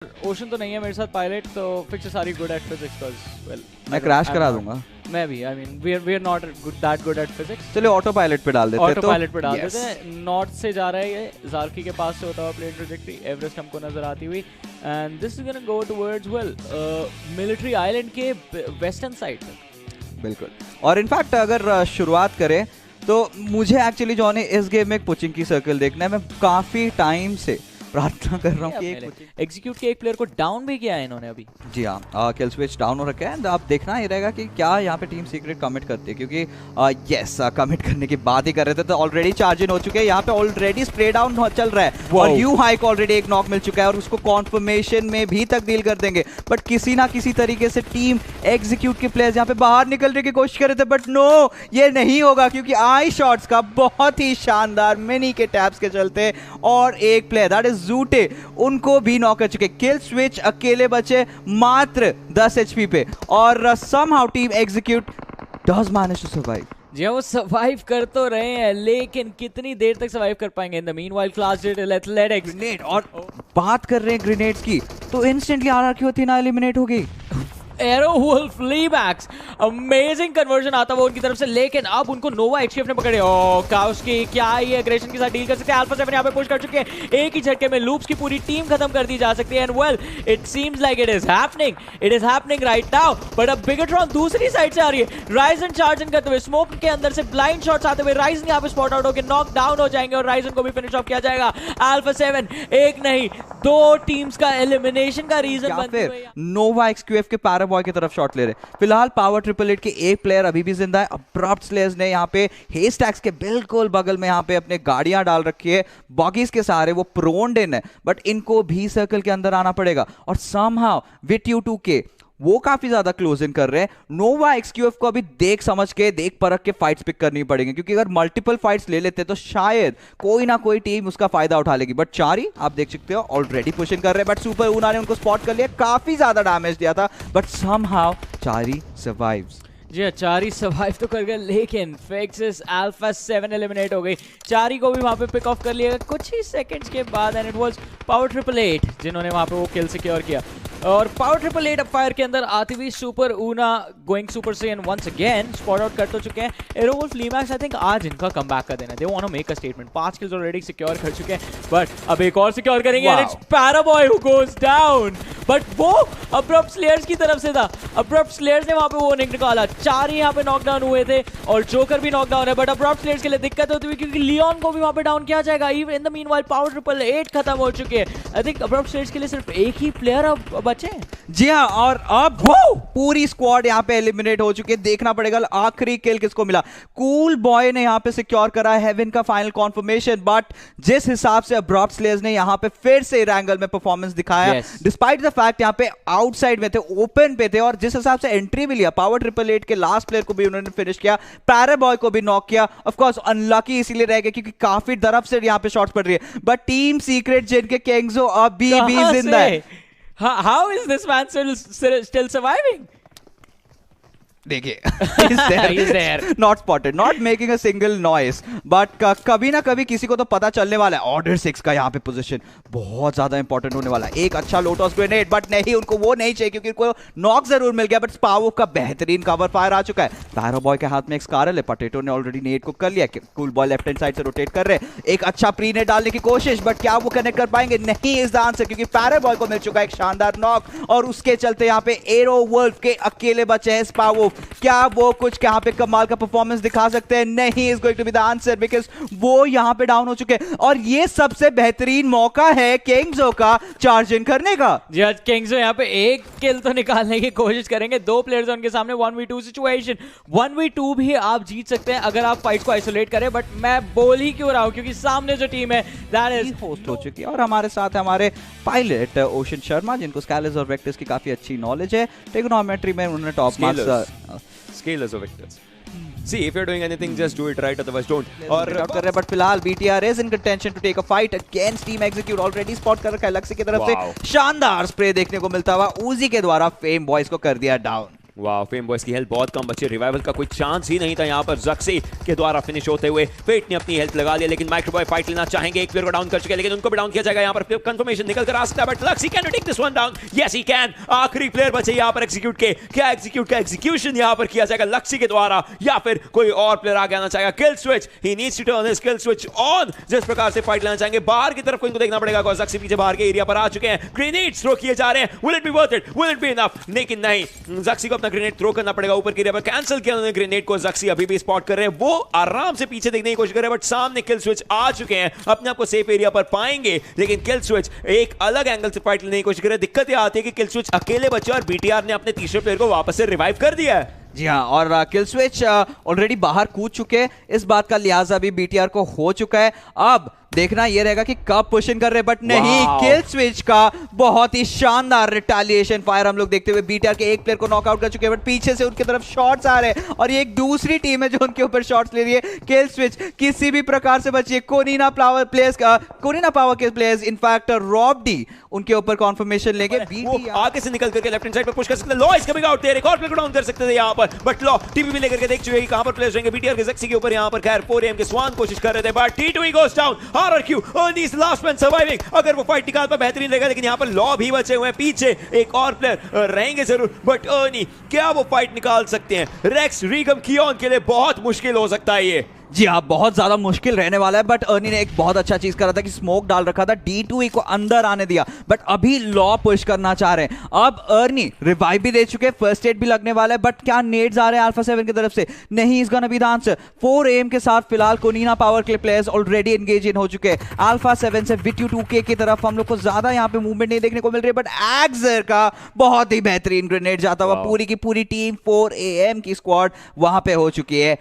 Ocean तो नहीं है मेरे साथ पायलट, तो fix sorry good at physics because well मैं क्रैश करा दूंगा। मैं भी I mean we are not that good at physics. चलिए ऑटो पायलट पे डाल देते हैं। ऑटो पायलट पे डाल देते हैं। नॉर्थ से जा रहा है ये, ज़ार्की के पास से होता हुआ प्लेन ट्रैजेक्टरी एवरेस्ट हमको नजर आती हुई, and this is gonna go towards well military island के वेस्टर्न साइड तक। बिल्कुल। और इनफैक्ट अगर शुरुआत करें तो मुझे एक्चुअली जो है इस गेम में एक पुचिंग की सर्कल देखना है। मैं काफी टाइम से प्रार्थना कर रहा हूँ कि एक एग्जीक्यूट के एक प्लेयर को डाउन भी किया है इन्होंने अभी। जी हाँ, किल स्विच डाउन हो रखा है। अब देखना ही रहेगा कि क्या यहाँ पे टीम सीक्रेट कमिट करती है, क्योंकि यस कमिट करने की बात ही कर रहे थे तो ऑलरेडी चार्ज इन हो चुके हैं। यहाँ पे ऑलरेडी स्प्रे डाउन चल रहा है और यू हाई को ऑलरेडी एक नॉक मिल चुका है और उसको कॉन्फर्मेशन में भी तब्दील कर देंगे। बट किसी ना किसी तरीके से टीम एग्जीक्यूट के प्लेयर्स यहाँ पे बाहर निकलने की कोशिश कर रहे थे, बट नो ये नहीं होगा क्योंकि आई शॉट्स का बहुत ही शानदार मिनी के टैप्स के चलते और एक प्लेयर दैट इज जूटे उनको भी नॉक कर चुके। किल स्विच अकेले बचे मात्र 10 एचपी पे और somehow team Execute does manage to survive. जी हाँ, वो सर्वाइव कर तो रहे हैं लेकिन कितनी देर तक सर्वाइव कर पाएंगे। इन the meanwhile class athletics grenade, और बात कर रहे हैं ग्रेनेड्स की तो इंस्टेंटली आरआरक्यू होती ना एलिमिनेट हो गई। एरो वुल्फ लीबैक्स अमेजिंग कन्वर्जन आता हुआ उनकी तरफ से, लेकिन अब उनको नोवा एचएफ ने पकड़े। ओ काउस्की क्या ये एग्रेशन के साथ डील कर सकते हैं। अल्फा 7 यहां पे पुश कर चुके हैं। एक ही झटके में लूप्स की पूरी टीम खत्म कर दी जा सकती है। And well it seems like it is happening right now. But अब बिगेट्रॉन दूसरी साइड से आ रही है। राइजन चार्जिंग करते हुए स्मोक के अंदर से ब्लाइंड शॉट्स आते हुए राइजन यहां पे स्पॉट आउट होकर नॉक डाउन हो जाएंगे और राइजन को भी फिनिश ऑफ किया जाएगा। अल्फा 7 एक नहीं दो टीम्स का एलिमिनेशन का रीजन बनते हुए नोवा एक्सक्यूएफ के पैराबॉय की तरफ शॉट ले रहे। फिलहाल पावर 888 के एक प्लेयर अभी भी जिंदा है। अब्रप्ट स्लेयर्स ने यहाँ पे हेस्टैक्स के बिल्कुल बगल में यहाँ पे अपने गाड़ियां डाल रखी है। बॉगीज के सहारे वो प्रोन्ड इन है, बट इनको भी सर्कल के अंदर आना पड़ेगा और समहाउ विट यू 2 के वो काफी ज्यादा क्लोज इन कर रहे हैं। नोवा एक्सक्यूएफ को अभी देख समझ के देख परख के फाइट्स पिक करनी पड़ेंगी, क्योंकि अगर मल्टीपल फाइट्स ले लेते तो शायद कोई ना कोई टीम उसका फायदा उठा लेगी। बट चारी आप देख सकते हो ऑलरेडी पुशिंग कर रहे हैं, बट सुपर ऊना ने उनको स्पॉट कर लिया, काफी ज्यादा डैमेज दिया था, बट समहाउ चारी सर्वाइव्स। जी हाँ, चारी सर्वाइव तो कर गए लेकिन फिक्सिस अल्फा 7 एलिमिनेट हो गई। चारी को भी वहां पे पिक ऑफ कर लिया कुछ ही सेकंड्स के बाद, एंड इट वाज पावर 888 जिन्होंने वहां पे वो किल सिक्योर किया। और पावर 888 अब फायर के अंदर आती हुई सुपर ऊना going super saiyan once again spot out कर तो चुके हैं। एरोवुल्फ लीमैक्स आई थिंक आज इनका कमबैक का देना, they want to make a statement. 5 kills already secure कर चुके हैं, बट अब एक और सिक्योर करेंगे and it's Paraboy who goes down. But वो अब्रप्ट स्लेयर्स की तरफ से था, अब्रप्ट स्लेयर्स ने वहां पे वो निकाला। चार ही यहाँ पे नॉकडाउन हुए थे और जोकर भी नॉकडाउन है, बट अब्रप्ट स्लेयर्स के लिए दिक्कत होती हुई क्योंकि लियोन को भी वहां पे डाउन किया जाएगा। Even in the meanwhile power 888 खत्म हो चुके हैं। आई थिंक अब्रप्ट स्लेयर्स के लिए सिर्फ एक ही प्लेयर अब बचे हैं। जी हाँ, और अब पूरी स्क्वाड यहाँ पे एलिमिनेट हो चुकी है। देखना पड़ेगा आखिरी किल किसको मिला। कूल बॉय ने यहाँ पे सिक्योर करा है हेवन का फाइनल कॉन्फर्मेशन, बट जिस हिसाब से अब्रप्ट स्लेयर्स ने यहाँ पे फिर से रैंगल में परफॉर्मेंस दिखाया, डिस्पाइट द फैक्ट यहाँ पे आउटसाइड में थे, ओपन पे थे, और जिस हिसाब से एंट्री भी लिया, पावर 888 के लास्ट प्लेयर को भी उन्होंने फिनिश किया, पैराबॉय को भी नॉक किया। ऑफ कोर्स अनलकी इसीलिए रह गए क्योंकि काफी तरफ से यहाँ पे शॉट्स पड़ रही है, बट टीम सीक्रेट जिनके केंगजो अभी भी जिंदा है। How is this man still surviving? देखिए he's there. Not spotted, not making a single noise, but कभी ना कभी किसी को तो पता चलने वाला है। ऑर्डर 6 का यहाँ पे पोजीशन बहुत ज्यादा इंपॉर्टेंट होने वाला है। एक अच्छा लोटस ग्रेनेड, बट नहीं, उनको वो नहीं चाहिए क्योंकि उनको नॉक जरूर मिल गया, बट स्पावो का बेहतरीन कवर फायर आ चुका है। पैराबॉय के हाथ में एक स्कारल है, पोटैटो ने ऑलरेडी नेट को कर लिया। Cool boy left hand side से रोटेट कर रहे हैं, एक अच्छा प्री नेट डालने की कोशिश, बट क्या वो कनेक्ट कर पाएंगे? नहीं इज द आंसर, क्योंकि पैराबॉय को मिल चुका है एक शानदार नॉक और उसके चलते यहाँ पे एरो वुल्फ के अकेले बचे हैं स्पावो। क्या वो कुछ यहाँ पे कमाल का परफॉर्मेंस दिखा सकते हैं? नहीं is going to be the answer, because वो यहाँ पे डाउन हो चुके हैं और ये सबसे बेहतरीन मौका है किंग्सो का चार्ज इन करने का। जी आज किंग्सो यहाँ पे एक किल तो निकालने की कोशिश करेंगे। दो प्लेयर्स उनके सामने 1v2 सिचुएशन। 1v2 भी आप जीत सकते हैं अगर आप फाइट को आइसोलेट करें, बट मैं बोल ही क्यों रहा हूँ क्योंकि सामने जो टीम है दैट इज होस्ट हो चुकी है और हमारे साथ है हमारे पायलट ओशन शर्मा, जिनको स्केलर्स और वेक्टर्स की काफी अच्छी नॉलेज है। ट्रिगोनोमेट्री में उन्होंने top marks Scalars or vectors. See, if you're doing anything, just do it right, otherwise don't. और कर रहे हैं, बट फिलहाल BTR is in contention to take a fight against Team Execute. Already spot कर रखा है लक्ष्य की तरफ से। शानदार स्प्रे देखने को मिलता हुआ उजी के द्वारा फेम बॉयज को कर दिया डाउन। वाह, फेम बॉयज की हेल्थ बहुत कम बची, रिवाइवल का कोई चांस ही नहीं था यहाँ पर ज़क्सी के द्वारा फिनिश होते हुए। फेट ने अपनी हेल्थ लगा लिया, लेकिन माइक्रोबॉय फाइट लेना चाहेंगे, एक प्लेयर को डाउन कर चुके हैं, लेकिन उनको भी डाउन किया जाएगा। यहाँ पर कंफर्मेशन निकल कर आ सकता है, but Luxy can take this one down, yes he can. आखिरी प्लेयर बचे यहाँ पर एग्जीक्यूट के, क्या एग्जीक्यूट का एग्जीक्यूशन यहाँ पर किया जाएगा लक्सी के द्वारा, या फिर कोई और प्लेयर आगे आना चाहेगा? Kill switch, he needs to turn his kill switch on. जिस प्रकार से फाइट लेना चाहेंगे बाहर की तरफ को इनको देखना पड़ेगा, लक्सी पीछे बाहर के एरिया पर आ चुके हैं, ग्रेनेड थ्रो किए जा रहे हैं, will it be worth it, will it be enough? लेकिन नहीं, लक्सी को अपना ग्रेनेड थ्रो करना पड़ेगा ऊपर की एरिया पर। कैंसिल किया उन्होंने ग्रेनेड को, लक्सी अभी भी स्पॉट कर रहे हैं, वो आराम से पीछे देखने की कोशिश कर रहे हैं, बट सामने किल स्विच आ चुके हैं, अपने आप को सेफ एरिया पर पाएंगे, लेकिन किल स्विच एक अलग एंगल से फाइट लेने की कोशिश कर रहे हैं। दिक्कत यह आती है कि किल स्विच अकेले बचे और बीटीआर ने अपने तीसरे प्लेयर को वापस से रिवाइव कर दिया है। जी हाँ, और किल स्विच ऑलरेडी बाहर कूद चुके हैं, इस बात का लिहाजा भी बीटीआर को हो चुका है। अब देखना यह रहेगा कि कब पुशिंग कर रहे, बट नहीं, किल स्विच का बहुत ही शानदार रिटेलिएशन फायर हम लोग देखते हुए बीटीआर के एक प्लेयर को नॉकआउट कर चुके हैं, बट पीछे से उनकी तरफ शॉट्स आ रहे हैं और ये एक दूसरी टीम है जो उनके ऊपर शॉट्स ले रही है। किल स्विच किसी भी प्रकार से बचिए, कोनिना पावर के प्लेयर्स इनफैक्ट रॉब डी उनके ऊपर कॉन्फर्मेशन लेंगे। आगे से निकल करके लेफ्ट हैंड साइड पर पुश कर सकते हैं, law is coming out there, एक और प्लेयर को डाउन कर सकते थे यहाँ पर, बट लॉ टीपीपी लेकर के देख चुके हैं कहां पर प्लेयर्स रहेंगे बीटीआर के ज़क्सी के ऊपर। यहाँ पर खैर 4am के स्वान कोशिश कर रहे थे, but T2E goes down, RRQ only is the last man surviving। अगर वो फाइट निकाल पर बेहतरीन रहेगा, लेकिन यहाँ पर लॉ भी बचे हुए हैं, पीछे एक और प्लेयर रहेंगे जरूर, बट अर्नी क्या वो फाइट निकाल सकते हैं? रेक्स रीगम कियोन के लिए बहुत मुश्किल हो सकता है ये। जी हाँ, बहुत ज्यादा मुश्किल रहने वाला है, बट अर्नी ने एक बहुत अच्छा चीज करा था कि स्मोक डाल रखा था, D2E को अंदर आने दिया, बट अभी लॉ पुश करना चाह रहे हैं। अब अर्नी रिवाइव भी दे चुके हैं, फर्स्ट एड भी लगने वाला है, बट क्या नेड्स आ रहे हैं अल्फा 7 की तरफ से? नहीं, is gonna B the answer. 4am के साथ फिलहाल कोनिना पावर के प्लेयर्स ऑलरेडी एंगेज इन हो चुके हैं। अल्फा 7 से Vitu 2K की तरफ हम लोग को ज्यादा यहाँ पे मूवमेंट नहीं देखने को मिल रही है, बट एक्सर का बहुत ही बेहतरीन ग्रेनेड जाता हुआ पूरी की पूरी टीम 4am की स्क्वाड वहां पे हो चुकी है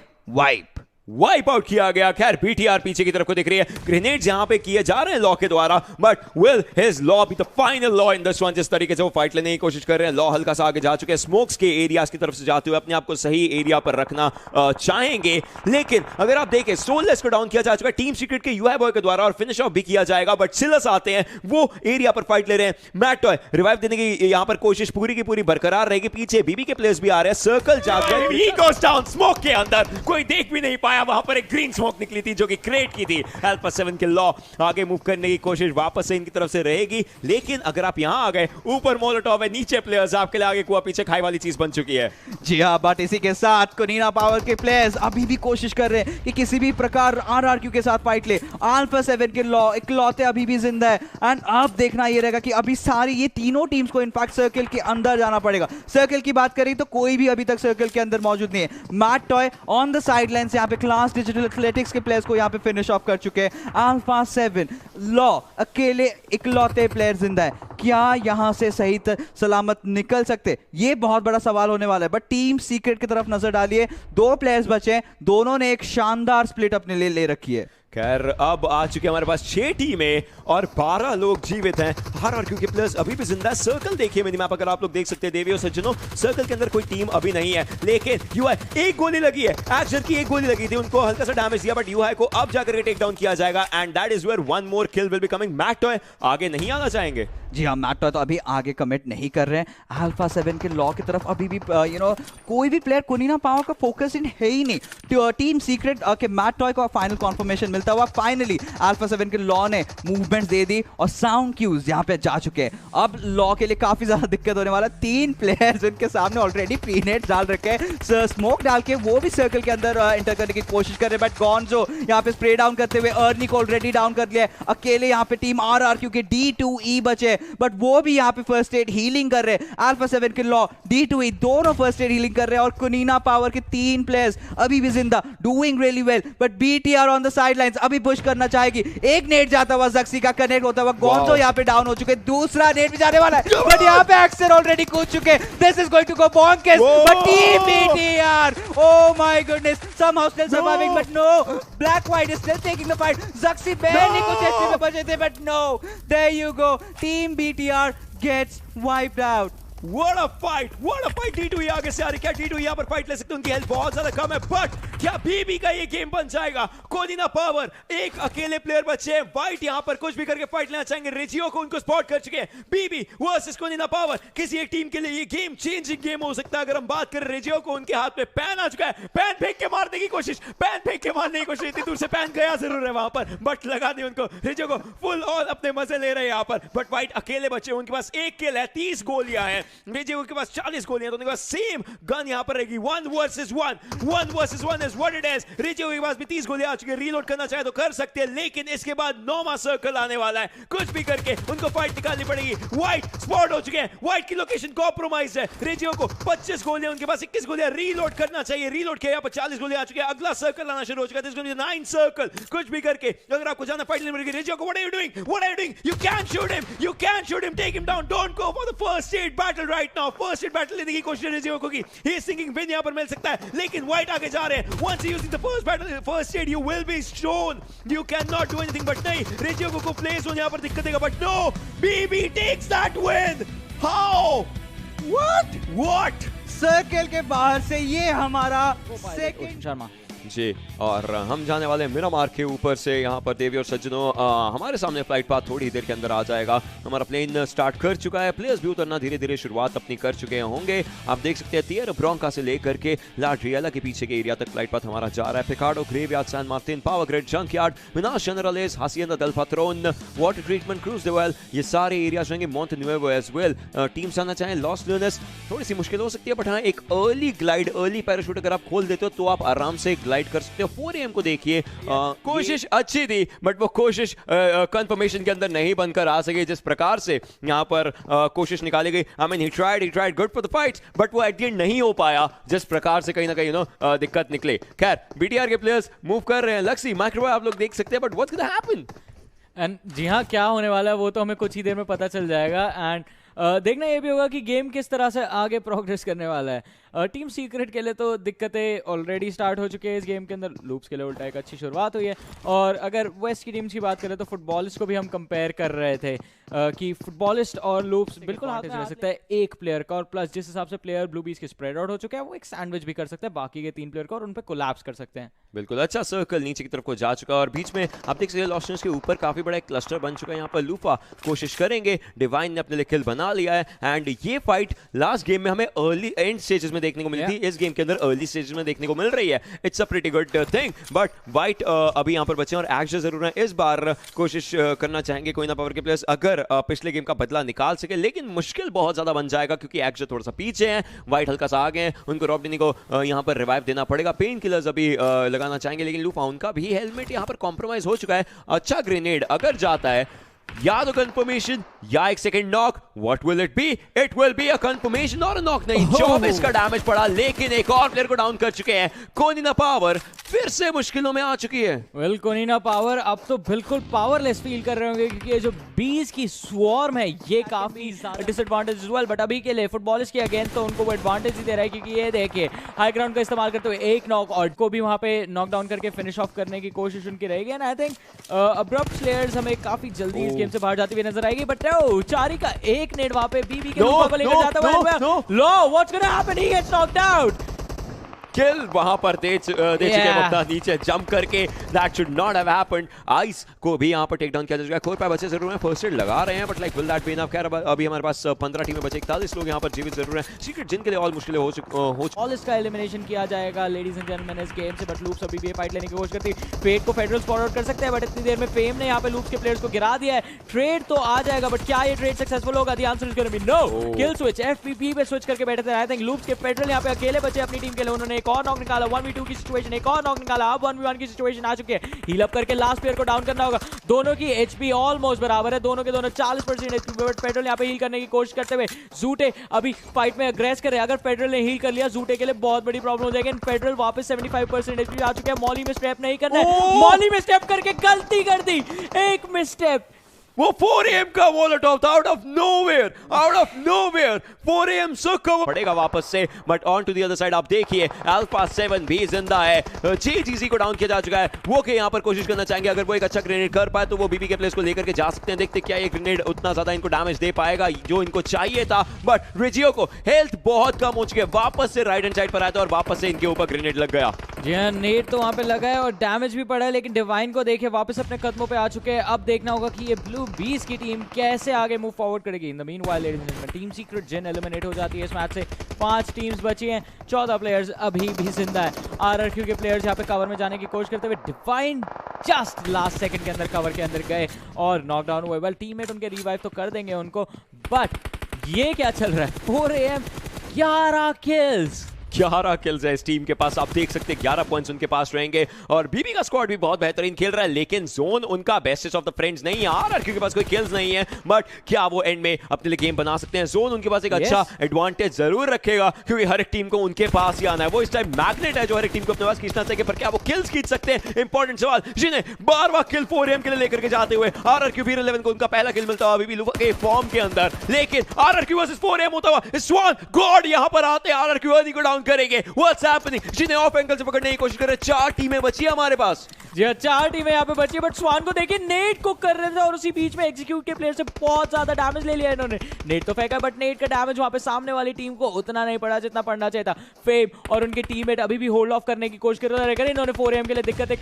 वाइप आउट किया गया। खैर बीटीआर पीछे की तरफ को दिख रही है, ग्रेनेड्स यहां पे किए जा रहे हैं लॉ के द्वारा, but will his law be the final law in this one? जिस तरीके से वो फाइट लेने की कोशिश कर रहे हैं, लॉ हल्का सा आगे जा चुके हैं, स्मोक्स के एरियाज की तरफ से जाते हुए अपने आप को सही एरिया पर रखना चाहेंगे। लेकिन अगर आप देखें, सोललेस को डाउन किया जा चुका है टीम सीक्रेट के यूआई बॉय के द्वारा, और फिनिश ऑफ भी किया जाएगा, बट सिलस आते हैं, वो एरिया पर फाइट ले रहे हैं। मैट टॉय रिवाइव देने की यहां पर कोशिश पूरी की पूरी बरकरार रहेगी, पीछे बीबी के प्लेयर्स भी आ रहे हैं, सर्कल जा गया, ही गोस डाउन स्मोक के अंदर, कोई देख भी नहीं पाया, वहां पर एक ग्रीन स्मोक निकली थी जो कि क्रिएट की थी। अल्फा 7 के लॉ आगे मूव करने की कोशिश वापस से इनकी तरफ से रहेगी, लेकिन अगर आप यहां आ गए, ऊपर मोलोटॉव है, नीचे प्लेयर्स, आपके लिए आगे कुआ पीछे खाई वाली चीज बन चुकी है। जी हाँ, बट इसी के साथ कोनिना पावर के प्लेयर्स अभी भी कोशिश कर रहे हैं कि किसी भी प्रकार RRQ के साथ फाइट ले। अल्फा 7 के लॉ इकलौते अभी भी जिंदा है, एंड अब देखना ये रहेगा कि अभी सारी ये तीनों टीम्स को इनफैक्ट सर्कल के अंदर जाना पड़ेगा। सर्कल की बात करें तो कोई भी अभी तक सर्कल के अंदर मौजूद नहीं है। Matt Toy on the sidelines यहाँ पे क्लास डिजिटल एथलेटिक्स के प्लेयर्स को यहाँ पे फिनिश ऑफ कर चुके हैं। अल्फा 7 लॉ अकेले इकलौते प्लेयर जिंदा है, क्या यहाँ से सही सलामत निकल सकते? ये बहुत बड़ा सवाल होने वाला है, बट टीम सीक्रेट की तरफ नजर डालिए, 2 प्लेयर्स बचे, दोनों ने एक शानदार स्प्लिट अपने लिए ले रखी है। खैर अब आ चुके हमारे पास 6 टीमें और 12 लोग जीवित हैं। RRQ के प्लेयर्स अभी भी जिंदा है। सर्कल देखिए मिनी मैप, अगर आप लोग देख सकते हैं देवी और सज्जनों, सर्कल के अंदर कोई टीम अभी नहीं है, लेकिन यूआई एक गोली लगी है, एक्सर की एक गोली लगी थी, उनको हल्का सा डैमेज दिया, बट यूआई को अब जाकर के टेक डाउन किया जाएगा, and that is where one more kill will be coming. Matt Toy आगे नहीं आना चाहेंगे। जी हाँ, मैट टॉय तो अभी आगे कमिट नहीं कर रहे हैं। अल्फा 7 के लॉ की तरफ अभी भी कोई भी प्लेयर कोनिना पावर का फोकस इन है ही नहीं। टीम सीक्रेट के मैट टॉय को फाइनल कॉन्फर्मेशन मिलता हुआ फाइनली अल्फा 7 के लॉ ने मूवमेंट दे दी और साउंड क्यूज यहाँ पे जा चुके हैं। अब लॉ के लिए काफी ज्यादा दिक्कत होने वाला, 3 प्लेयर्स उनके सामने ऑलरेडी प्रीनेट डाल रखे हैं, स्मोक डाल के वो भी सर्कल के अंदर एंटर करने की कोशिश कर रहे हैं, बट गॉन्जो यहाँ पे स्प्रे डाउन करते हुए अर्नी को ऑलरेडी डाउन कर लिया है। अकेले यहाँ पे टीम RRQ के D2E बचे, बट वो भी यहाँ पे फर्स्ट एड हीलिंग कर रहे हैं। अल्फा 7 के लॉ D2E दोनों फर्स्ट एड हीलिंग कर रहे हैं, और कोनिना पावर के 3 प्लेयर्स अभी भी जिंदा, doing really well, but BTR on the sidelines अभी पुश करना चाहेगी। एक नेट जाता हुआ ज़क्सी का कनेक्ट होता हुआ, गॉन्जो यहाँ पे डाउन हो चुके, दूसरा नेट भी जाने वाला है, बट यहाँ पे एक्सेल ऑलरेडी कूद चुके। This is going to go bonkers, but team BTR, oh my goodness, somehow still surviving, but no, Black White is still taking the fight. ज़क्सी barely कुछ ऐसे में बचे थे, but no, there you go, team BTR gets wiped out. What a fight! What a fight! D2E आगे से आ रही, क्या D2E यहाँ पर फाइट ले सकते हैं? उनकी हेल्थ बहुत ज्यादा कम है, बट क्या बीबी का ये गेम बन जाएगा? कोलिना पावर एक अकेले प्लेयर बचे हैं। वाइट यहाँ पर कुछ भी करके फाइट लेना चाहेंगे। रेजियो को उनको स्पॉट कर चुके हैं। बीबी वर्सेस कोलिना पावर, किसी एक टीम के लिए ये गेम चेंजिंग गेम हो सकता है। अगर हम बात करें रेजियो को, उनके हाथ में पैन आ चुका है। पैन फेंक के मारने की कोशिश, पैन फेंक के मारने की कोशिश, इतनी दूर से पैन गया जरूर है वहां पर, बट लगा नहीं उनको। रेजियो को फुल ऑन अपने मजे ले रहे हैं यहाँ पर, बट वाइट अकेले बचे। उनके पास एक किल है, 30 गोलियां हैं। रेजियो के पास 40 गोलियां, तो उनके पास सेम गन यहाँ पर रहेगी। 1 versus 1 is what it is. रेजियो के पास भी 30 गोलियां आ चुकी है। रीलोड करना चाहे तो कर सकते हैं, लेकिन इसके बाद नोमा सर्कल आने वाला है। कुछ भी करके उनको फाइट निकालनी पड़ेगी। वाइट स्पॉट हो चुके हैं। वाइट की लोकेशन कॉम्प्रोमाइज है। रेजियो को 25 गोलियां, उनके पास 21 गोलियां। रीलोड करना चाहिए, रीलोड किया। यहाँ पर 40 गोलियां आ चुके हैं। अगला सर्कल आना शुरू हो चुका है। 9 सर्कल। कुछ भी करके अगर आपको जाना फाइट लेने पड़ेगी। रेजियो को what are you doing? You can't shoot him, take him down. Don't go for the first aid battle right now. First aid battle लेने की कोशिश रेजियो को की। He is thinking win यहाँ पर मिल सकता है, लेकिन वाइट आगे जा रहे हैं। Once using the first aid, you will be shown. You cannot do anything, but नहीं, रेजियो को प्ले जोन यहाँ पर दिक्कत देगा, but no, BB takes that win. How? What? Circle के बाहर से ये हमारा सेकंड शर्मा जी, और हम जाने वाले हैं मिरामार के ऊपर से। यहाँ पर देवी और सज्जनों, हमारे सामने फ्लाइट पाथ थोड़ी ही देर के अंदर आ जाएगा। हमारा प्लेन स्टार्ट कर चुका है। प्लेयर्स भी उतरना धीरे धीरे शुरुआत अपनी कर चुके होंगे। आप देख सकते हैं टियर ब्रोंका से लेकर के लाड्रियला के पीछे के एरिया तक फ्लाइट पाथ हमारा जा रहा है। Pecado, Graveyard, San Martin, Power Grid, Junkyard, Minas Generales, Hacienda del Patron, Water Treatment, Cruz de Valle, ये सारे एरियाज रहेंगे। Monte Nuevo as well. Team से आना चाहें लॉस लूनेस, थोड़ी सी मुश्किल हो सकती है, बट हाँ, एक अर्ली ग्लाइड, अर्ली पैराशूट अगर आप खोल देते हो तो आप आराम से ग्लाइड कर सकते हो। 4 AM को देखिए, कोशिश अच्छी थी, बट वो कोशिश कंफर्मेशन के अंदर नहीं बनकर आ सकी जिस प्रकार से यहाँ पर कोशिश निकाली गई। I mean he tried good for the fights, but वो एट द एंड नहीं हो पाया जिस प्रकार से कहीं ना कहीं दिक्कत निकले। खैर, बीटीआर के प्लेयर्स मूव कर रहे हैं। लक्सी, माइक्रोवेव आप लोग देख सकते हैं, but what's gonna happen? And जी हाँ, क्या होने वाला है वो तो हमें कुछ ही देर में पता चल जाएगा। एंड देखना ये भी होगा कि गेम किस तरह से आगे प्रोग्रेस करने वाला है। टीम सीक्रेट के लिए तो दिक्कतें ऑलरेडी स्टार्ट हो चुकी है इस गेम के अंदर। लूप्स के लिए उल्टा एक अच्छी शुरुआत हुई है, और अगर वेस्ट की टीम्स की बात करें तो फुटबॉलिस्ट को भी हम कंपेयर कर रहे थे कि फुटबॉलिस्ट और लूप्स बिल्कुल हाथ रह सकता है एक प्लेयर का, और प्लस जिस हिसाब से प्लेयर ब्लू बीज के स्प्रेड आउट हो चुके हैं, वो एक सैंडविच भी कर सकते हैं बाकी के 3 प्लेयर का और उन पर कोलैप्स कर सकते हैं। बिल्कुल अच्छा सर्कल नीचे की तरफ को जा चुका है, और बीच में आप देख सकते हैं लॉस्टर्स के ऊपर काफी बड़ा एक क्लस्टर बन चुका है। यहाँ पर लूफा कोशिश करेंगे, डिवाइन ने अपने लिए किल बना लिया है। एंड ये फाइट लास्ट गेम में हमें अर्ली एंड स्टेजेस में देखने को मिली थी, इस गेम के अंदर अर्ली स्टेजेस में देखने को मिल रही है। It's a pretty good thing, but white अभी यहाँ पर बचे हैं और एक्शन जरूर है। इस बार कोशिश करना चाहेंगे कोई ना पावर के प्लेयर्स अगर पिछले गेम का बदला निकाल सके, लेकिन मुश्किल बहुत ज्यादा बन जाएगा क्योंकि एक्शन थोड़ा सा पीछे है, वाइट हल्का सा आगे हैं। उनको रॉबडिनी को यहाँ पर रिवाइव देना पड़ेगा। पेन किलर्स अभी लगाना चाहेंगे, लेकिन लूफा उनका भी हेलमेट यहाँ पर कॉम्प्रोमाइज हो चुका है। अच्छा ग्रेनेड अगर जाता है, या तो कंफर्मेशन या एक second knock, what will it be? It will be a confirmation और नॉक नहीं। 24 का डैमेज पड़ा, लेकिन एक और प्लेयर को डाउन कर चुके हैं। कोनिना पावर फिर से मुश्किलों में आ चुकी है। वेल, कोनिना पावर अब तो बिल्कुल पावरलेस फील कर रहे होंगे क्योंकि ये जो बीज की स्वॉर्म है ये काफी डिसएडवांटेज वेल, बट अभी के लिए फुटबॉलिस्ट के अगेंस्ट तो उनको वो एडवांटेज ही दे रहा है क्योंकि ये देखिए हाई ग्राउंड का इस्तेमाल करते हुए एक नॉक और को भी वहां पे नॉक डाउन करके फिनिश ऑफ करने की कोशिश उनकी रहेगी। And I think abrupt players हमें काफी जल्दी इस गेम से बाहर जाती हुई नजर आएगी, बट चारी का एक नेट वहां पे बीबी के ऊपर लेकर जाता हुआ, लो what's gonna happen, he gets knocked out. Kill वहां पर दे चुके हैं मुक्ता, नीचे जंप करके। That should not have happened. Ice को भी यहां पर टेक डाउन किया जा चुका है। कोर पे बचे जरूर हैं, फर्स्ट एड लगा रहे हैं, but like will that be enough? खैर अभी हमारे पास 15 टीमें बचे, 41 लोग यहां पर जीवित जरूर हैं। सीक्रेट जिनके लिए ऑल मुश्किलें हो ऑल इसका एलिमिनेशन किया जाएगा लेडीज एंड जेंटलमैन इस गेम से, बट लूप्स अभी भी फाइट लेने की कोशिश करती है। फेट को फेडरल्स फॉरवर्ड कर सकते हैं, बट इतनी देर में फेम ने यहां पे लूप्स के प्लेयर्स को गिरा दिया है। ट्रेड तो आ जाएगा, बट क्या ये ट्रेड सक्सेसफुल होगा? The answer is gonna be no. Kill switch FPP पे स्विच करके बैठे थे। आई थिंक लूप्स के फेडरल यहां पे अकेले बचे अपनी टीम के लिए, उन्होंने एक और नॉक निकाला। 1v2 की सिचुएशन, एक और नॉक निकाला, अब 1v1 की सिचुएशन आ चुकी है। हील अप करके लास्ट प्लेयर को डाउन करना होगा। दोनों की एचपी ऑलमोस्ट बराबर है, दोनों के दोनों 40% एचपी, बट फेडरल यहां पे हील करने की कोशिश करते हुए जूटे अभी फाइट में अग्रेस करे। अगर फेडरल ने हील कर लिया जूटे के लिए बहुत बड़ी प्रॉब्लम हो जाएगी। फेडरल वापस 75% एचपी आ चुके हैं। मॉली में स्टेप नहीं करना है, मॉली में स्टेप करके गलती कर दी, एक मिसस्टेप। वो 4 AM का wallet out of nowhere 4 AM सुक पड़ेगा वापस से, but on to the other side आप देखिए अल्फा 7 भी जिंदा है। जेजीसी को डाउन किया जा चुका है। वो के यहाँ पर कोशिश करना चाहेंगे, अगर वो एक अच्छा ग्रेनेड कर पाए तो वो बीबी के प्लेस को लेकर के जा सकते हैं। देखते क्या ये ग्रेनेड उतना ज्यादा इनको डैमेज दे पाएगा जो इनको चाहिए था, बट रिजियो को हेल्थ बहुत कम हो चुकी है। वापस से राइट हैंड साइड पर आया था और वापस से इनके ऊपर ग्रेनेड लग गया। जी हाँ, नेट तो वहाँ पे लगा है और डैमेज भी पड़ा है, लेकिन डिवाइन को देखे वापस अपने कदमों पे आ चुके हैं। अब देखना होगा कि ये ब्लू बीस की टीम कैसे आगे मूव फॉरवर्ड करेगी। In the meanwhile ladies and gentleman, team secret Jin eliminate हो जाती है इस मैच से। 5 टीम्स बची हैं, 14 प्लेयर्स अभी भी जिंदा है। आरआरक्यू के प्लेयर्स यहाँ पे कवर में जाने की कोशिश करते हुए, डिवाइन जस्ट लास्ट सेकंड के अंदर कवर के अंदर गए और नॉकडाउन हुए। वेल टीममेट उनके रिवाइव तो कर देंगे उनको, बट ये क्या चल रहा है? 4 AM 11 किल्स, 11 किल्स है इस टीम के पास। आप देख सकते हैं 11 पॉइंट्स उनके पास रहेंगे और बीबी का स्क्वाड भी बहुत बेहतरीन खेल रहा है, लेकिन जोन उनका बेस्टेस्ट ऑफ द फ्रेंड्स नहीं है। आरआरक्यू के पास कोई किल्स नहीं है, बट क्या वो एंड में अपने लिए गेम बना सकते हैं? जोन उनके पास एक अच्छा एडवांटेज जरूर रखेगा, क्योंकि हर एक टीम को उनके पास ही आना है। वो इस टाइम मैग्नेट है जो हर एक टीम को अपने पास खींचना चाहिए, पर क्या वो किल्स खींच सकते हैं? इंपॉर्टेंट सवाल, जिन्हें 12वां किल 4AM के लिए लेकर के जाते हुए आरआरक्यू भी 11 को उनका पहला किल मिलता हुआ अभी भी लूफा के फॉर्म के अंदर, लेकिन आरआरक्यू वर्सेस 4AM होता हुआ स्वान गॉड यहां पर आते हैं, आरआरक्यू अर्नी को डाउन करेंगे। जिन्हें ऑफ एंगल से पकड़ने की कोशिश कर रहे हैं। 4 टीमें बची है हमारे पास। जी हाँ, 4 टीमें यहाँ पे बची है, बट स्वान को देखिए नेट को कर रहे थे और उसी बीच में एग्जीक्यूट के प्लेयर से बहुत ज्यादा डैमेज ले लिया इन्होंने। नेट तो फेंका, बट नेट का डैमेज वहां पे सामने वाली टीम को उतना नहीं पड़ा जितना पड़ना चाहिए था। फेम और उनके टीममेट अभी भी होल्ड ऑफ करने की कोशिश कर रहे हैं। इन्होंने 4AM के लिए दिक्कतें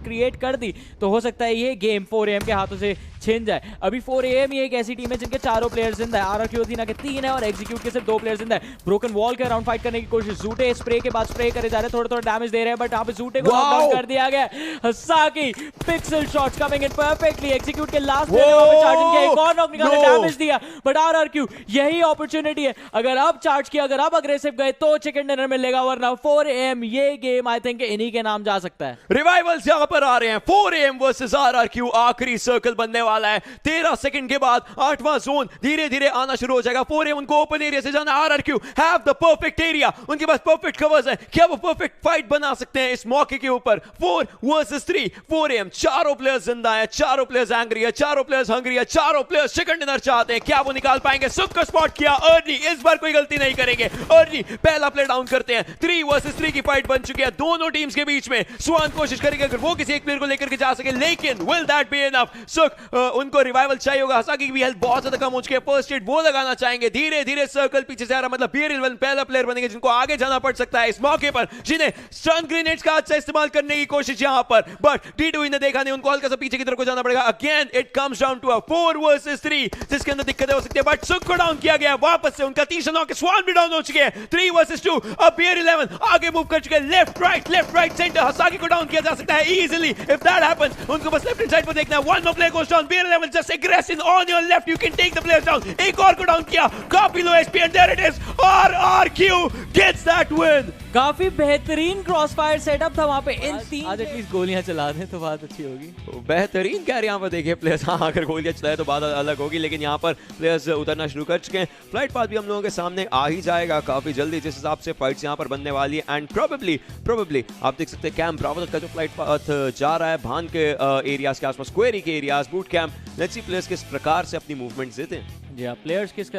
क्रिएट कर दी, तो हो सकता है ये गेम 4AM के हाथों से छिन जाए। अभी 4AM ही एक ऐसी टीम है जिनके चारों प्लेयर जिंदा है। आरआरक्यू अथीना के 3 है और एग्जीक्यूट के सिर्फ 2 प्लेयर जिंदा है। ब्रोकन वॉल के अराउंड फाइट करने की कोशिश, जूटे स्प्रे के बाद स्प्रे करे जा रहे हैं, थोड़ा डैमेज दे रहे हैं, बट यहाँ पे जूटे को नॉकडाउन कर दिया गया। हसाकी pixel shots coming in perfectly, Execute के लास्ट में वहां पे चार्जिंग किया, एक और नॉक निकाले, डैमेज दिया, बट आरआरक्यू यही अपॉर्चुनिटी है। अगर अब चार्ज किया, अगर अब अग्रेसिव गए तो चिकन डिनर मिलेगा, वरना 4AM ये गेम आई थिंक इन्हीं के नाम जा सकता है। रिवाइवल्स यहां पर आ रहे हैं। 4AM वर्सेस आरआरक्यू, आखिरी सर्कल बनने वाला है। 13 सेकंड के बाद 8वां जोन धीरे धीरे आना शुरू हो जाएगा। 4AM उनको ओपन एरिया से जाना, RRQ have the perfect area, उनके पास परफेक्ट कवर्स है। क्या वो परफेक्ट फाइट बना सकते हैं इस मौके के ऊपर? 4 वर्सेस 3, 4AM चारों प्लेयर्स जिंदा है, चारों प्लेयर्स एंग्री है, चारों प्लेयर्स हंग्री है, चारों प्लेयर्स चिकन डिनर चाहते हैं। क्या वो निकाल पाएंगे? सुक को स्पॉट किया अर्नी, इस बार कोई गलती नहीं करेंगे। अर्नी पहला प्लेयर डाउन करते हैं। 3 वर्सेस 3 की फाइट बन चुकी है दोनों टीम्स के बीच में। स्वान कोशिश करेंगे अगर वो किसी एक प्लेयर को लेकर के जा सके, लेकिन विल दैट बी इनफ? सुक उनको रिवाइवल चाहिए होगा। हसाकी की भी हेल्थ बहुत ज्यादा कम हो चुकी है, फर्स्ट एड वो लगाना चाहेंगे। धीरे धीरे सर्कल पीछे से आ रहा, मतलब BR11 पहला प्लेयर बनेंगे जिनको आगे जाना पड़ सकता है इस मौके पर, जिन्हें स्टन ग्रेनेड्स का अच्छा इस्तेमाल करने की कोशिश यहां पर, बट T2 ने देखा नहीं, उनको हल्का सा पीछे की तरफ को जाना पड़ेगा। Again it comes down to a 4 versus 3, जिसके अंदर दिक्कतें हो सकती है, बट सुक को डाउन किया गया वापस से। उनका तीसरा नॉक, स्वान भी डाउन हो चुके हैं। 3 वर्सेस 2, अब BR11 आगे मूव कर चुके हैं, लेफ्ट राइट सेंटर। हसाकी को डाउन किया जा सकता है इजीली इफ दैट हैपेंस। उनको बस लेफ्ट साइड पर देखना है। One more player goes down, BR11 just aggressive on your left, you can take the player down. एक और को डाउन किया, काफी low HP, and there it is, RRQ gets that win. काफी बेहतरीन क्रॉसफायर सेटअप था वहां पे। इन 3 आज एटलीस्ट गोलियां चला दें तो बात अच्छी होगी। बेहतरीन कह रहे हैं यहाँ पर, देखिए प्लेयर्स, हाँ अगर गोलियां चलाए तो बात अलग होगी, लेकिन यहाँ पर प्लेयर्स उतरना शुरू कर चुके हैं। फ्लाइट पाथ भी हम लोगों के सामने आ ही जाएगा काफी जल्दी, जिस हिसाब से फाइट्स यहाँ पर बनने वाली है। एंड प्रोबेबली आप देख सकते हैं कैंप ब्रावो तक का जो फ्लाइट पाथ जा रहा है, भान के एरियाज के आसपास, क्वेरी के areas, boot camp. Let's see players किस प्रकार से अपनी मूवमेंट देते हैं। जी हाँ, प्लेयर्स किस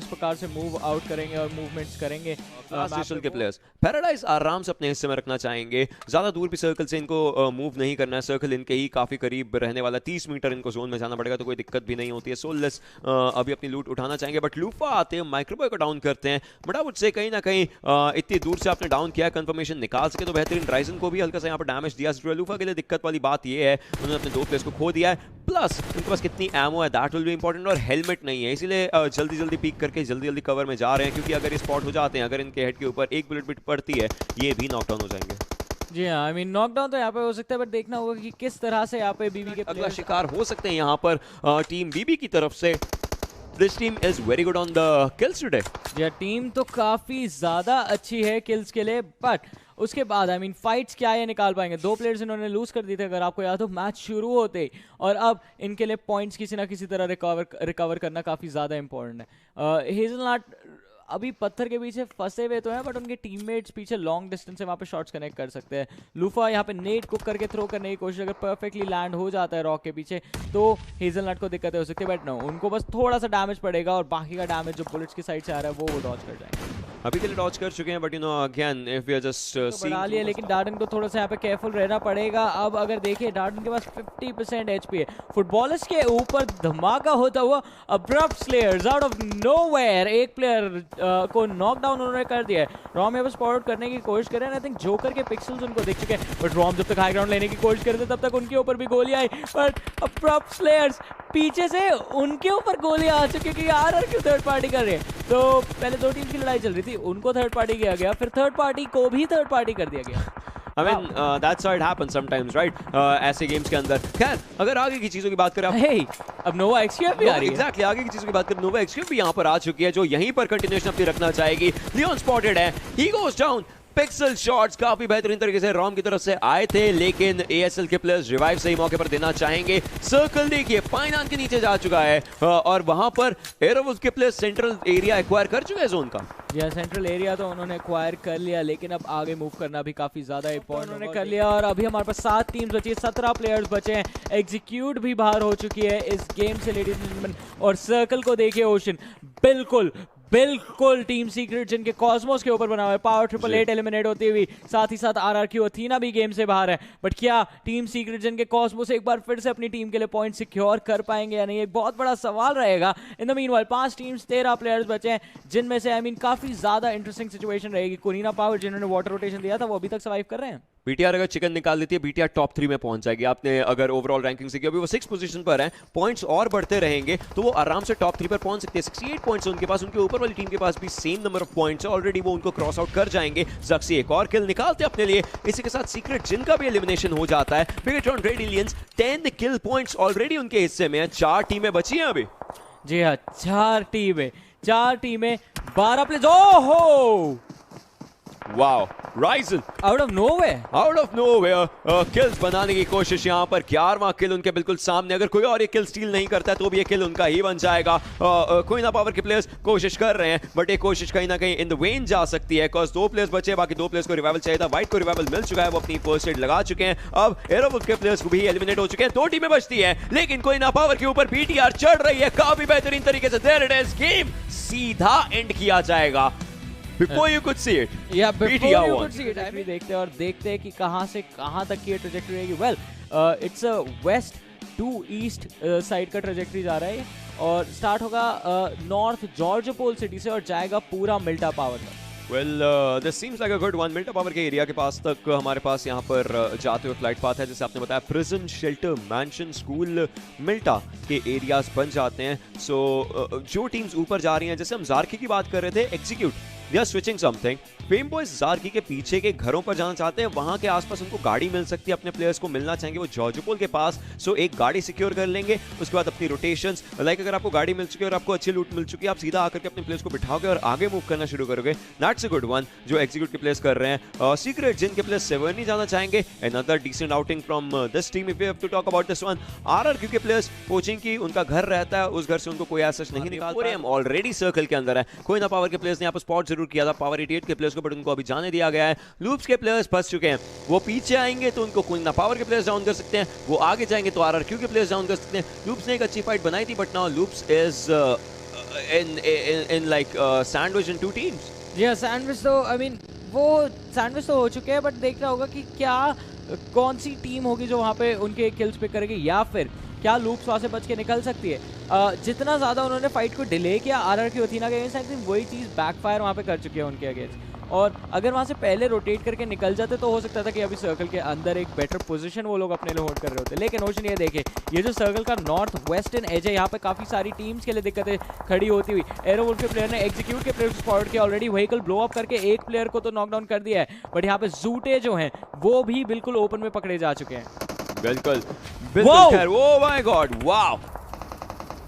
प्रकार से मूव आउट करेंगे और मूवमेंट्स करेंगे। के प्लेयर्स पैराडाइज आराम से अपने हिस्से में रखना चाहेंगे, ज्यादा दूर भी सर्कल से इनको मूव नहीं करना है। सर्कल इनके ही काफी करीब रहने वाला, 30 मीटर इनको जोन में जाना पड़ेगा, तो कोई दिक्कत भी नहीं होती है। सोललेस अभी अपनी लूट उठाना चाहेंगे, बट लूफा आते हैं, माइक्रोबॉय को डाउन करते हैं। बट से कहीं ना कहीं इतनी दूर से आपने डाउन किया, कंफर्मेशन निकाल सके तो बेहतरीन। ड्राइजन को भी हल्का सा यहाँ पर डैमेज दिया। लूफा के लिए दिक्कत वाली बात यह है उन्होंने अपने 2 प्लेयर्स को खो दिया है, प्लस उनके पास कितनी एमो है दैट विल बी इंपॉर्टेंट, और हेलमेट नहीं है, इसीलिए जल्दी पीक करके जल्दी कवर में जा रहे हैं, क्योंकि अगर ये स्पॉट हो जाते हैं, अगर इनके हेड के ऊपर एक बुलेट भी पड़ती है, ये भी नॉकडाउन हो जाएंगे। जी हाँ, आई मीन नॉकडाउन तो यहाँ पे हो सकता है, बट देखना होगा कि किस तरह से यहाँ पे बीबी के अगला शिकार हो सकते हैं यहाँ पर टीम बीबी की तरफ से। This team is very good on the kills today. जी, टीम तो काफी ज्यादा अच्छी है किल्स के लिए, बट उसके बाद आई मीन फाइट्स क्या ये निकाल पाएंगे। 2 प्लेयर्स इन्होंने लूज कर दिए थे, अगर आपको याद हो मैच शुरू होते, और अब इनके लिए पॉइंट्स किसी ना किसी तरह रिकवर करना काफी ज्यादा इंपॉर्टेंट है। हेजलनट अभी पत्थर के पीछे फंसे हुए तो हैं, बट उनके टीममेट्स पीछे लॉन्ग डिस्टेंस से वहाँ पे शॉट्स कनेक्ट कर सकते हैं। लूफा यहाँ पे नेट कुक करके थ्रो करने की कोशिश, अगर परफेक्टली लैंड हो जाता है रॉक के पीछे तो हेजलनट को दिक्कतें हो सकती है, बट नो, उनको बस थोड़ा सा डैमेज पड़ेगा और बाकी का डैमेज जो बुलेट्स की साइड से आ रहा है वो डॉज कर जाएंगे। अभी के लिए डॉज कर चुके हैं, but you know again if we are just बढ़ा लिया, लेकिन डार्डन को थोड़ा सा यहाँ पे केयरफुल रहना पड़ेगा। अब अगर देखिए डार्डन के पास 50% एचपी है। फुटबॉलर्स के ऊपर धमाका होता हुआ abrupt slayers out of nowhere, एक प्लेयर को नॉकडाउन उन्होंने कर दिया है। रॉम यहाँ पर स्पॉट आउट करने की कोशिश कर रहे हैं। आई थिंक जोकर के पिक्सल्स उनको दिख चुके हैं, बट रॉम जब तक हाई ग्राउंड लेने की कोशिश कर रहे थे तब तक उनके ऊपर भी गोलियां आई, बट अब्रप्ट स्लेयर्स पीछे से उनके ऊपर गोलियां आ चुकी क्योंकि आरआर क्यों थर्ड पार्टी कर रहे हैं। तो पहले दो टीम की लड़ाई चल रही थी, उनको थर्ड पार्टी किया गया, फिर थर्ड पार्टी को भी थर्ड पार्टी कर दिया गया। I mean, that's how it happens sometimes, right? ऐसे गेम्स के अंदर। खैर, अगर आगे की चीजों की बात करें hey, अब नोवा एक्सक्यूब भी आ रही है। Exactly, आगे की चीजों की बात करें, नोवा एक्सक्यूब भी यहाँ पर आ चुकी है, जो यहीं पर कंटिन्यूएशन अपनी रखना चाहेगी। लियोन स्पॉटेड है, he goes down। Pixel shots काफी बेहतरीन तरीके से रॉम की तरफ से आए थे, लेकिन एएसएल के प्लेयर्स रिवाइव सही मौके पर देना चाहेंगे। सर्कल देखिए पाइनान के नीचे जा चुका है और वहां पर एरोवुल्फ के प्लेयर्स सेंट्रल एरिया एक्वायर कर चुके हैं जोन का। या सेंट्रल एरिया तो उन्होंने एक्वायर कर लिया, लेकिन अब आगे मूव करना भी काफी ज्यादा इंपॉर्टेंट उन्होंने कर लिया। और अभी हमारे पास 7 टीम्स बची है, 17 प्लेयर्स बचे हैं। एग्जीक्यूट भी बाहर हो चुकी है इस गेम से लेडीज एंड जेंटलमैन। और सर्कल को देखिए ओशन बिल्कुल टीम सीक्रेट जिनके कॉस्मोस के ऊपर बना हुआ है। पावर 888 एलिमिनेट होती हुई, साथ ही साथ आरआरक्यू अथीना भी गेम से बाहर है। बट क्या टीम सीक्रेट जिनके कॉस्मोस एक बार फिर से अपनी टीम के लिए पॉइंट सिक्योर कर पाएंगे या नहीं, एक बहुत बड़ा सवाल रहेगा। इन द मीनवाइल 5 टीम्स 13 प्लेयर्स बचे हैं, जिनमें से काफी ज्यादा इंटरेस्टिंग सिचुएशन रहेगी। कोरिना पावर जिन्होंने वाटर रोटेशन दिया था वो अभी तक सर्वाइव कर रहे हैं। बीटीआर अगर चिकन निकाल देती है, बीटीआर टॉप 3 में पहुंच जाएगी। आपने अगर ओवरऑल रैंकिंग से किया, अभी वो 6 पोजीशन पर है, पॉइंट्स और बढ़ते रहेंगे तो वो आराम से टॉप 3 पर पहुंच सकते हैं। 68 पॉइंट्स उनके पास, उनके ऊपर वाली टीम के पास भी सेम नंबर ऑफ पॉइंट्स है, ऑलरेडी वो उनको क्रॉस आउट कर जाएंगे। ज़क्सी एक और किल निकालते अपने लिए, इसी के साथ सीक्रेट जिनका भी एलिमिनेशन हो जाता है। बिगेट्रॉन रेड एलियंस 10 किल पॉइंट्स ऑलरेडी उनके हिस्से में है। 4 टीमें बची हैं अभी। जी हाँ, 4 टीमें 12 प्लेयर्स। ओहो wow, Ryzen out of nowhere kills बनाने की कोशिश यहाँ पर। 11वां किल उनके बिल्कुल सामने। अगर कोई और ये किल स्टील नहीं करता है तो भी ये किल उनका ही बन जाएगा। कोई ना पावर के प्लेयर्स कोशिश कर रहे हैं, बट ये कोशिश कहीं ना कहीं इन द वेन जा सकती है, बिकॉज 2 प्लेयर्स बचे, बाकी 2 प्लेयर्स को रिवाइवल चाहिए था। वाइट को रिवाइवल मिल चुका है, वो अपनी फर्स्ट एड लगा चुके हैं। अब एरोवुल्फ के प्लेयर्स भी एलिमिनेट हो चुके हैं। 2 टीमें बचती है, लेकिन कोई ना पावर के ऊपर बीटीआर चढ़ रही है काफी बेहतरीन तरीके से। देयर इट इज, गेम सीधा एंड किया जाएगा। Before you could see it, before you could see it, भी देखते हैं और देखते हैं कि कहां से कहां तक की ट्रैजेक्टरी रहेगी। Well, it's a west to east side का ट्रैजेक्टरी जा रहा है और स्टार्ट होगा नॉर्थ जॉर्जपोल सिटी से और जाएगा पूरा मिल्टा पावर तक। Well, this seems like a good one. Mylta Power के एरिया के पास तक हमारे पास यहाँ पर जाते हुए फ्लाइट पाथ है, जैसे आपने बताया। प्रिजन, शेल्टर, मैंशन, स्कूल मिल्टा के एरियाज बन जाते हैं। सो जो टीम्स ऊपर जा रही हैं, जैसे हम जारकी की बात कर रहे थे, Execute they are switching something. Fame Boys जारकी के पीछे के घरों पर जाना चाहते हैं, वहां के आसपास उनको गाड़ी मिल सकती है, अपने प्लेयर्स को मिलना चाहेंगे वो जॉर्जपोल के पास। सो एक गाड़ी सिक्योर कर लेंगे, उसके बाद अपनी रोटेशंस, लाइक अगर आपको गाड़ी मिल चुकी है और आपको अच्छी लूट मिल चुकी है, आप सीधा आकर के अपने प्लेयर्स को बिठाओगे और आगे मूव करना शुरू करोगे। दैट्स अ गुड वन जो एग्जीक्यूट के प्लेयर्स कर रहे हैं। सीक्रेट जिन के प्लेयर्स सेवन नहीं जाना चाहेंगे, another decent outing from this team. If we have to talk about this one, RRQ के प्लेयर्स कोचिंग की उनका घर रहता है, उस घर से उनको कोई ऐसा नहीं निकालता है। हम ऑलरेडी सर्कल के अंदर है। कोई ना पावर के प्लेयर्स ने यहाँ पर स्पॉट जरूर किया था पावर 88 के प्लेयर्स को, बट उनको अभी जाने दिया गया है। लूप्स के प्लेयर्स फंस चुके हैं, वो पीछे आएंगे तो उनको कोई ना पावर के प्लेयर्स डाउन कर सकते हैं, वो आगे जाएंगे तो आरआरक्यू के प्लेयर्स डाउन कर सकते हैं। लूप्स ने एक अच्छी फाइट बनाई थी, but now Loops is in like sandwich in 2 teams. जी हाँ, सैंडविच तो वो सैंडविच तो हो चुके हैं, बट देखना होगा कि क्या कौन सी टीम होगी जो वहाँ पे उनके किल्स पे करेगी, या फिर क्या लूप्स वहाँ से बच के निकल सकती है। जितना ज़्यादा उन्होंने फाइट को डिले किया आरआरक्यू अथीना के अगेंस्ट, आई थिंक वही चीज़ बैकफायर वहाँ पे कर चुकी है उनके अगेंस्ट। और अगर वहाँ से पहले रोटेट करके निकल जाते तो हो सकता था कि अभी सर्कल के अंदर एक बेटर पोजीशन वो लोग अपने लिए होल्ड कर रहे होते। लेकिन ओशन ये देखे, ये जो सर्कल का नॉर्थ वेस्टर्न एज है, यहाँ पे काफ़ी सारी टीम्स के लिए दिक्कतें खड़ी होती हुई। एरोवुल्फ के प्लेयर ने एग्जीक्यूट के प्लेयर को स्पॉट किया ऑलरेडी, व्हीकल ब्लो अप करके एक प्लेयर को तो नॉकडाउन कर दिया है, बट यहाँ पे जूटे जो हैं वो भी बिल्कुल ओपन में पकड़े जा चुके हैं। बिल्कुल बिल्कुल। ओह माय गॉड, वाओ,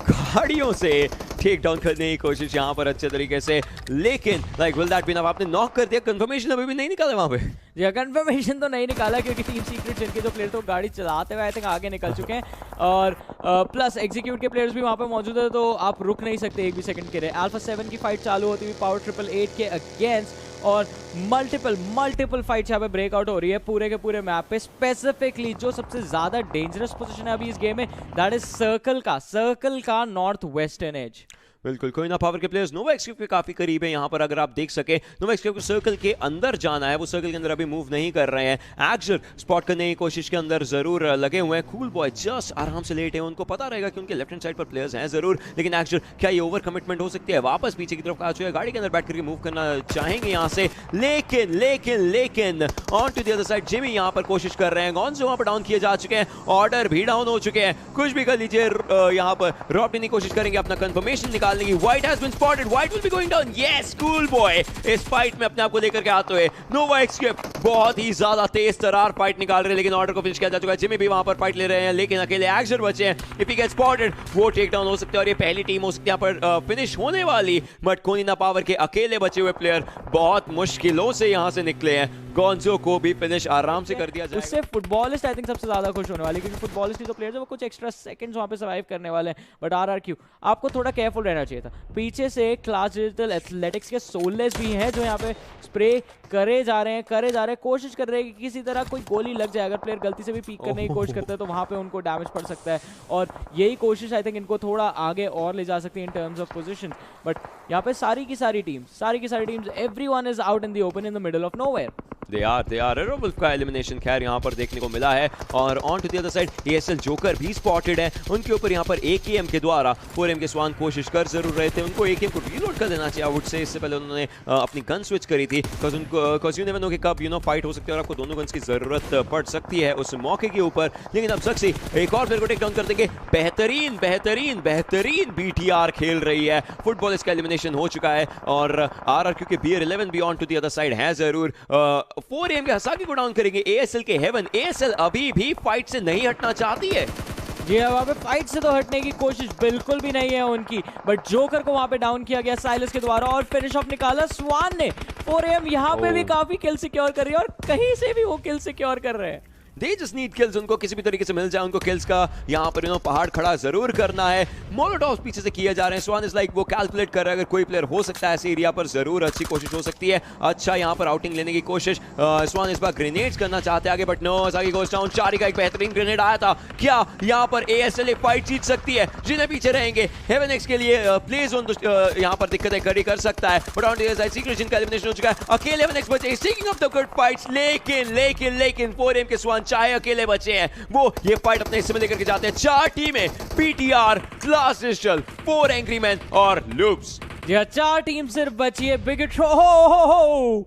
गाड़ियों से टेक डाउन करने की कोशिश यहाँ पर अच्छे तरीके से, लेकिन like will that be enough? आपने नॉक कर दिया, कंफर्मेशन अभी भी नहीं निकाला वहाँ पे। जी, कंफर्मेशन तो नहीं निकाला क्योंकि टीम सीक्रेट जिनके जो प्लेयर तो गाड़ी चलाते हुए आई थिंक आगे निकल चुके हैं, और प्लस एग्जीक्यूट के प्लेयर्स भी वहाँ पे मौजूद है, तो आप रुक नहीं सकते एक भी सेकंड के लिए। अल्फा 7 की फाइट चालू होती हुई पावर 888 के अगेंस्ट, और मल्टीपल फाइट्स यहाँ पे ब्रेकआउट हो रही है पूरे के पूरे मैप पे। स्पेसिफिकली जो सबसे ज्यादा डेंजरस पोजीशन है अभी इस गेम में, दैट इज सर्कल का नॉर्थ वेस्टर्न एज। बिल्कुल, कोई ना पावर के प्लेयर्स नोवा एक्सक्यूब के काफी करीब है यहाँ पर। अगर आप देख सके नोवा एक्सक्यूब को सर्कल के अंदर जाना है, वो सर्कल के अंदर अभी मूव नहीं कर रहे हैं। एक्जर स्पॉट करने की कोशिश के अंदर जरूर लगे हुए हैं। कूल बॉय जस्ट आराम से लेटे हैं, उनको पता रहेगा कि उनके लेफ्ट हैंड साइड पर प्लेयर्स हैं जरूर, लेकिन एक्जर क्या ये ओवर कमिटमेंट हो सकती है? वापस पीछे की तरफ आ चुके हैं, गाड़ी के अंदर बैठ करके मूव करना चाहेंगे यहाँ से, लेकिन लेकिन लेकिन on to the other side Jimmy यहाँ पर कोशिश कर रहे हैं। गॉन्जो वहाँ पर डाउन किए जा चुके हैं, ऑर्डर भी डाउन हो चुके हैं। कुछ भी कर लीजिए, यहाँ पर रॉबनी की कोशिश करेंगे अपना कंफर्मेशन निकालने की। White has been spotted, white will be going down. Yes, cool boy इस फाइट में अपने आप को लेकर के आते हुए नोवा एक्सक्यूब बहुत ही ज्यादा तेज तरार फाइट निकाल रहे हैं, लेकिन ऑर्डर को फिनिश किया जा चुका है। जिमी भी वहां पर फाइट ले रहे हैं, लेकिन अकेले एक्जर बचे हैं। इफ ही गेट स्पॉटेड वो टेक डाउन हो सकते हैं और ये पहली टीम हो सकती है यहाँ पर फिनिश होने वाली। बट कोनिना पावर के अकेले बचे हुए प्लेयर बहुत मुश्किलों से यहाँ से निकले हैं। गॉन्जो को भी फिनिश आराम से कर दिया जाएगा। उससे फुटबॉलिस्ट आई थिंक सबसे ज्यादा खुश होने वाले, क्योंकि फुटबॉलिस्ट जो प्लेयर्स है वो कुछ एक्स्ट्रा सेकंड्स वहां पे सर्वाइव करने वाले हैं। बट आरआरक्यू आपको थोड़ा केयरफुल रहना चाहिए था। पीछे से क्लास डिजिटल एथलेटिक्स के सोललेस भी हैं जो यहाँ पे स्प्रे करे जा रहे हैं, कोशिश कर रहे हैं कि किसी तरह कोई गोली लग जाए। अगर प्लेयर गलती से भी पीक करने की कोशिश करता है तो वहां पे उनको डैमेज पड़ सकता है, और यही कोशिश आई थिंक इनको थोड़ा आगे और ले जा सकती है in terms of position. But यहाँ पे सारी की सारी teams everyone is out in the open in the middle of nowhere. They are Aerowolf का एलिमिनेशन खैर यहाँ पर देखने को मिला है, और on to the other side ASL joker भी स्पॉटेड है। उनके ऊपर यहाँ पर AKM के द्वारा 4M के स्वान कोशिश कर जरूर रहे थे, उनको AKM को रीलोड कर देना चाहिए। आई वुड से इससे पहले उन्होंने अपनी गन स्विच करी थी, बिकॉज यू नेवर नो कि कब फाइट हो सकती है और आपको दोनों गन्स की जरूरत पड़ सकती है उस मौके के ऊपर। लेकिन अब सक्सी एक और प्लेयर को टेक डाउन कर देंगे। बेहतरीन BTR खेल रही है। फुटबॉल इसका एलिमिनेशन हो चुका है, और RRQ के BR11 भी on to the other side है जरूर। 4AM के हसाकी को डाउन करेंगे ASL के हेवन। ASL अभी भी फाइट से नहीं हटना चाहती है। जी वहाँ पे फाइट से तो हटने की कोशिश बिल्कुल भी नहीं है उनकी, बट जोकर को वहाँ पे डाउन किया गया साइलस के द्वारा और फिनिश ऑफ निकाला स्वान ने। 4AM यहाँ पे भी काफी किल सिक्योर कर रही है, और कहीं से भी वो किल सिक्योर कर रहे हैं। They just need kills, उनको किसी भी तरीके से मिल जाए, उनको kills का यहाँ पर पहाड़ खड़ा जरूर करना है। मोलोटॉव्स पीछे से किए जा रहे हैं। स्वान इज लाइक वो कैलकुलेट कर रहा है, अगर कोई प्लेयर हो सकता है ऐसे एरिया पर जरूर अच्छी कोशिश हो सकती है। अच्छा यहाँ पर आउटिंग लेने की कोशिश, स्वान इस बार ग्रेनेड्स करना चाहते हैं आगे, बट नो, आगे गोस डाउन। चारी का एक बेहतरीन ग्रेनेड आया था, क्या यहाँ पर ASL एक फाइट जीत सकती है? जिन्हें पीछे रहेंगे हेवन एक्स के लिए प्ले जोन यहाँ पर दिक्कतें खड़ी कर सकता है, but on the side secret जिनका एलिमिनेशन हो चुका है। अकेले हेवन एक्स बचे, taking up the good fights, लेकिन 4M के स्वान चाहे अकेले बचे हैं, वो ये फाइट अपने हिस्से में लेकर के जाते हैं। 4 टीमें, PTR, class digital, 4 angry man और लूप्स। जी 4 टीम सिर्फ बची है। बिगट्रॉन,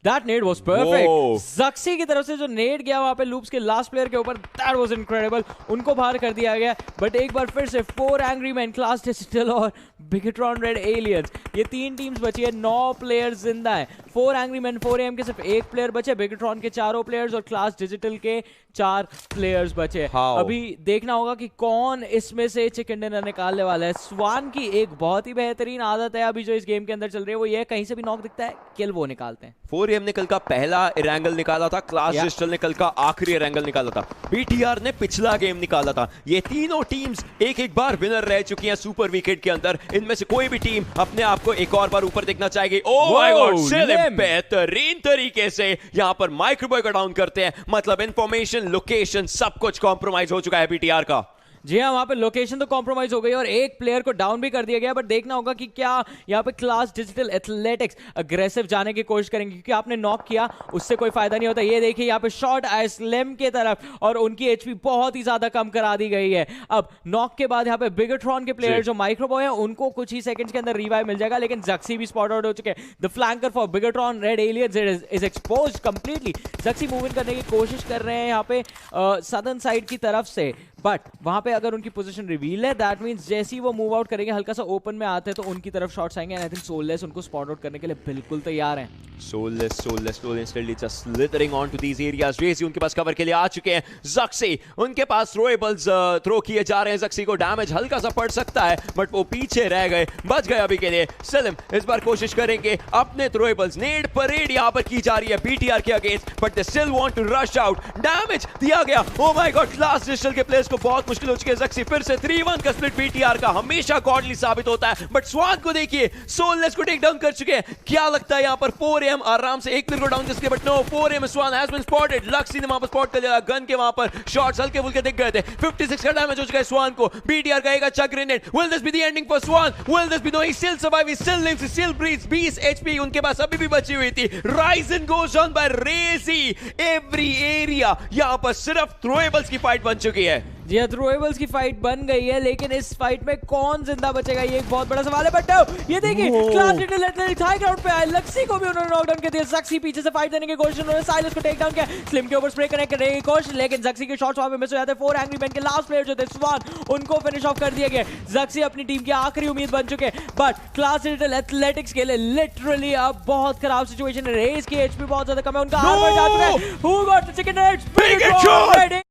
That nade was perfect. Zaxi की तरफ से जो नेड गया वहां पे लूप्स के लास्ट प्लेयर के ऊपर, that was incredible. उनको बाहर कर दिया गया, बट एक बार फिर से 4 एंग्री मैन, क्लास डिजिटल और बिगट्रॉन रेड एलियंस, ये 3 टीम्स बची है। 9 प्लेयर्स जिंदा है। 4 एंग्री मैन, 4AM के सिर्फ 1 प्लेयर बचे, बिगट्रॉन के 4 प्लेयर्स और क्लास डिजिटल के 4 प्लेयर्स बचे। अभी देखना होगा कि कौन इसमें से चिकन डिनर निकालने वाला है। स्वान की एक बहुत ही बेहतरीन आदत है अभी जो इस गेम के अंदर चल रही है, वो ये कहीं से भी नॉक दिखता है किल वो निकालते हैं। 4AM ने कल का पहला एरेंगल निकाला था, क्लास डिजिटल ने कल का आखिरी एरेंगल निकाला था, BTR ने पिछला गेम निकाला था। ये तीनों टीम्स एक बार विनर रह चुकी हैं सुपर वीकेंड के अंदर। इनमें से कोई भी टीम अपने आप को एक और बार ऊपर देखना चाहेगी। ओह माय गॉड, सेलिम बेहतरीन तरीके से यहाँ पर माइक्रोबॉय को डाउन करते हैं। मतलब इंफॉर्मेशन, लोकेशन, सब कुछ कॉम्प्रोमाइज हो चुका है BTR का। जी हाँ, वहां पे लोकेशन तो कॉम्प्रोमाइज हो गई और एक प्लेयर को डाउन भी कर दिया गया, बट देखना होगा कि क्या यहाँ पे क्लास डिजिटल एथलेटिक्स अग्रेसिव जाने की कोशिश करेंगे, क्योंकि आपने नॉक किया उससे कोई फायदा नहीं होता। ये देखिए यहाँ पे शॉट आया स्लेम के तरफ और उनकी HP बहुत ही ज्यादा कम करा दी गई है। अब नॉक के बाद यहाँ पे बिगट्रॉन के प्लेयर जो माइक्रोबॉय है उनको कुछ ही सेकंड्स के अंदर रिवाइव मिल जाएगा, लेकिन जक्सी भी स्पॉट आउट हो चुके हैं। The flanker for Bigtron red aliens is exposed completely. जक्सी मूव इन करने की कोशिश कर रहे हैं यहाँ पे सदर्न साइड की तरफ से, बट वहां पे अगर उनकी पोजीशन रिवील है, दैट मींस जैसे ही वो मूव आउट करेंगे, हल्का सा ओपन में आते हैं तो उनकी तरफ शॉट्स आएंगे। एंड आई थिंक सोललेस उनको स्पॉट आउट करने के लिए बिल्कुल तैयार हैं। Soulless instantly just slithering onto these areas. Razy उनके पास कवर के लिए आ चुके हैं। Zaxi उनके पास थ्रोएबल्स थ्रो किए जा रहे हैं। Zaxi को डैमेज हल्का सा पड़ सकता है, बट वो पीछे रह गए, बच गए अभी के लिए। सेलिम इस बार कोशिश करेंगे अपने थ्रोएबल्स, नेड परेड यहाँ पर की जा रही है BTR के against, but they still want to rush out. Damage दिया गया। Oh my god, Klass Digital के प्लेयर्स को बहुत मुश्किल हो चुकी है। ज़क्सी फिर से 3-1 का स्प्लिट बीटीआर का हमेशा गॉडली साबित होता है, बट स्वान को देखिए सोलनेस को टेक डाउन कर चुके हैं। क्या लगता है यहाँ पर 4am आराम से एक प्लेयर को डाउन कर सके, but no 4am Swan has been spotted. लक्सी ने वहां पर स्पॉट कर लिया, गन के वहां पर शॉट्स हल्के फुल्के दिख गए थे। 56 का डैमेज हो चुका है स्वान को। बीटीआर कहेगा chuck grenade, will this be the ending for Swan, will this be no, he still survive, he still lives, he still breathes. 20 HP उनके पास अभी भी बची हुई थी। Rizen goes on by Regi. Every area यहाँ पर सिर्फ थ्रोएबल्स की फाइट बन चुकी है। जी थ्रोएबल्स की फाइट बन गई है, लेकिन इस फाइट में कौन जिंदा बचेगा ये एक बहुत बड़ा सवाल है। बट ये देखिए class little athletics high ground पे आए, लक्सी को भी उन्होंने नॉकडाउन कर दिया। ज़क्सी पीछे से फाइट देने की कोशिश, उन्होंने साइलस को टेक डाउन किया, स्लिम के ऊपर स्प्रे करने की कोशिश, लेकिन ज़क्सी के शॉट्स वहां पे मिस हो जाते हैं। 4 एंग्री मैन के लास्ट प्लेयर जो थे स्वान, उनको फिनिश ऑफ कर दिया गया। ज़क्सी अपनी टीम की आखिरी उम्मीद बन चुके हैं, बट क्लास लिटिल एथलेटिक्स के लिए लिटरली अब बहुत खराब सिचुएशन है। रेस की एचपी बहुत ज्यादा कम है, उनका हार बढ़ जाता है। Who got the chicken heads?